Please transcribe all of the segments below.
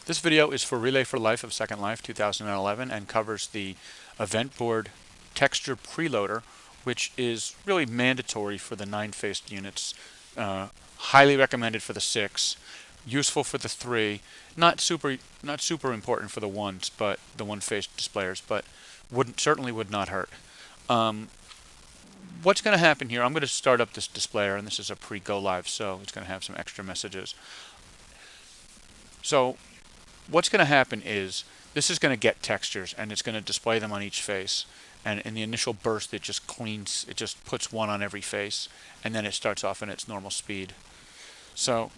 This video is for Relay for Life of Second Life 2011 and covers the event board texture preloader, which is really mandatory for the 9-faced units, highly recommended for the 6, useful for the 3, not super important for the 1s, but the 1-faced displayers, but certainly would not hurt. What's going to happen here? I'm going to start up this displayer, and this is a pre-go live, so it's going to have some extra messages. So what's going to happen is this is going to get textures and it's going to display them on each face, and in the initial burst it just puts one on every face, and then it starts off in its normal speed. So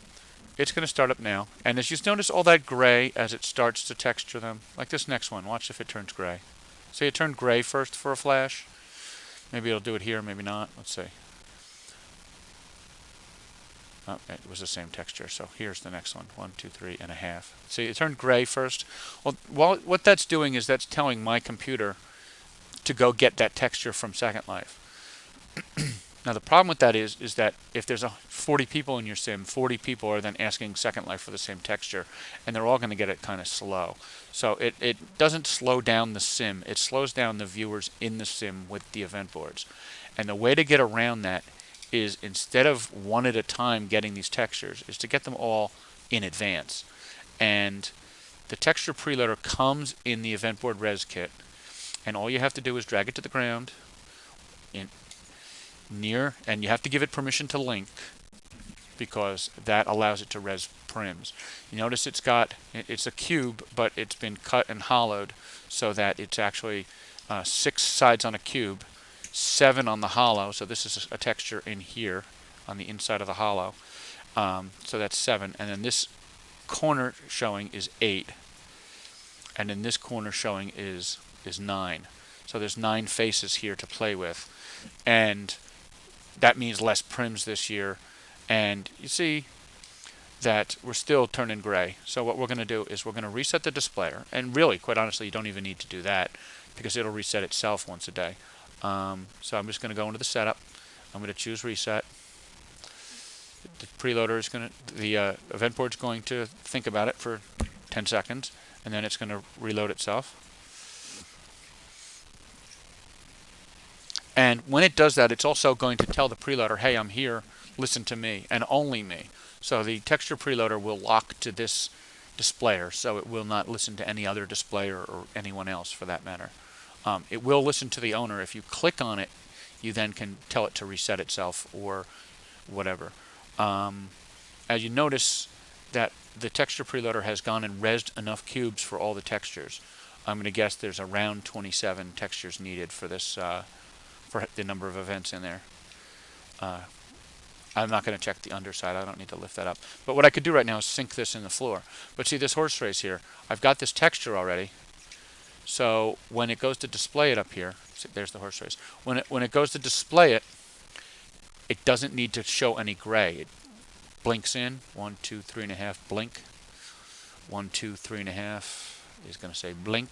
it's going to start up now, and as you notice all that gray as it starts to texture them, like this next one, watch if it turns gray. See, it turned gray first for a flash. Maybe it'll do it here, maybe not. Let's see. Oh, it was the same texture. So here's the next one. 1, 2, 3.5. See, it turned gray first. Well, what that's doing is that's telling my computer to go get that texture from Second Life. Now the problem with that is that if there's 40 people in your sim, 40 people are then asking Second Life for the same texture, and they're all going to get it kind of slow. So it doesn't slow down the sim. It slows down the viewers in the sim with the event boards. And the way to get around that is, instead of one at a time getting these textures, is to get them all in advance. And the texture preloader comes in the event board res kit, and all you have to do is drag it to the ground and you have to give it permission to link, because that allows it to res prims. You notice it's a cube, but it's been cut and hollowed so that it's actually 6 sides on a cube, 7 on the hollow. So this is a texture in here on the inside of the hollow. So that's 7, and then this corner showing is 8, and then this corner showing is 9. So there's 9 faces here to play with, and that means less prims this year. And you see that we're still turning gray. So what we're going to do is we're going to reset the displayer, and really, quite honestly, you don't even need to do that because it'll reset itself once a day. So I'm just going to go into the setup. I'm going to choose reset. The preloader is going to, the event board's going to think about it for 10 seconds, and then it's going to reload itself. And when it does that, it's also going to tell the preloader, hey, I'm here, listen to me, and only me. So the texture preloader will lock to this displayer, so it will not listen to any other displayer or anyone else for that matter. It will listen to the owner. If you click on it, you then can tell it to reset itself or whatever. As you notice that the texture preloader has gone and resed enough cubes for all the textures. I'm going to guess there's around 27 textures needed for this, for the number of events in there. I'm not going to check the underside. I don't need to lift that up. But what I could do right now is sink this in the floor. But see this horse race here? I've got this texture already. So when it goes to display it up here, see, there's the horse race. When it goes to display it, it doesn't need to show any gray. It blinks in. 1, 2, 3.5, blink. 1, 2, 3.5 is going to say blink.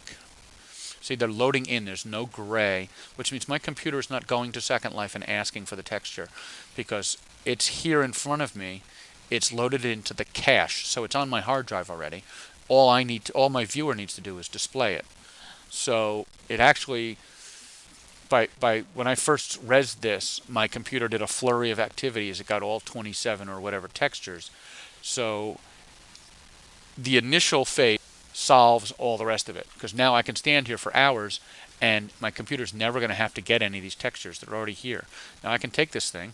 See, they're loading in. There's no gray, which means my computer is not going to Second Life and asking for the texture, because it's here in front of me. It's loaded into the cache, so it's on my hard drive already. All my viewer needs to do is display it. So it actually, when I first resed this, my computer did a flurry of activity as it got all 27 or whatever textures. So the initial phase solves all the rest of it, because now I can stand here for hours and my computer's never going to have to get any of these textures. They're already here. Now I can take this thing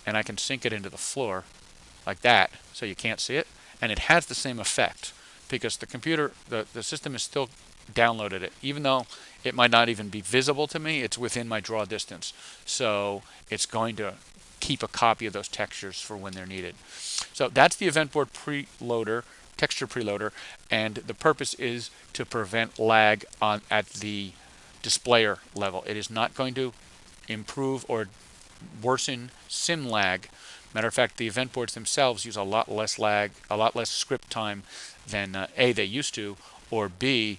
and I can sink it into the floor like that, so you can't see it, and it has the same effect because the computer, the system is still downloaded it. Even though it might not even be visible to me, it's within my draw distance, so it's going to keep a copy of those textures for when they're needed. So that's the event board preloader, texture preloader, and the purpose is to prevent lag at the displayer level. It is not going to improve or worsen sim lag. Matter of fact, the event boards themselves use a lot less lag, a lot less script time than A, they used to, or B,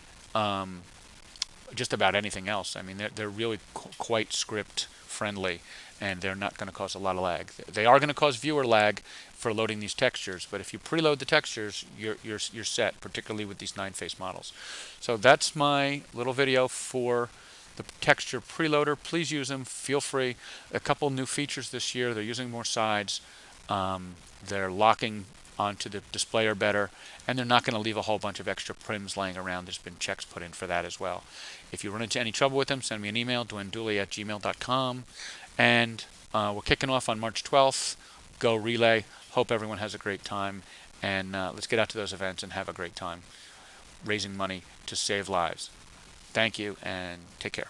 just about anything else. I mean, they're really quite script friendly, and they're not going to cause a lot of lag. They are going to cause viewer lag for loading these textures, but if you preload the textures, you're set, particularly with these 9-face models. So that's my little video for the texture preloader. Please use them. Feel free. A couple new features this year. They're using more sides. They're locking onto the displayer better, and they're not going to leave a whole bunch of extra prims laying around. There's been checks put in for that as well. If you run into any trouble with them, send me an email, dwaynedooley@gmail.com. And we're kicking off on March 12th. Go Relay. Hope everyone has a great time. And let's get out to those events and have a great time raising money to save lives. Thank you, and take care.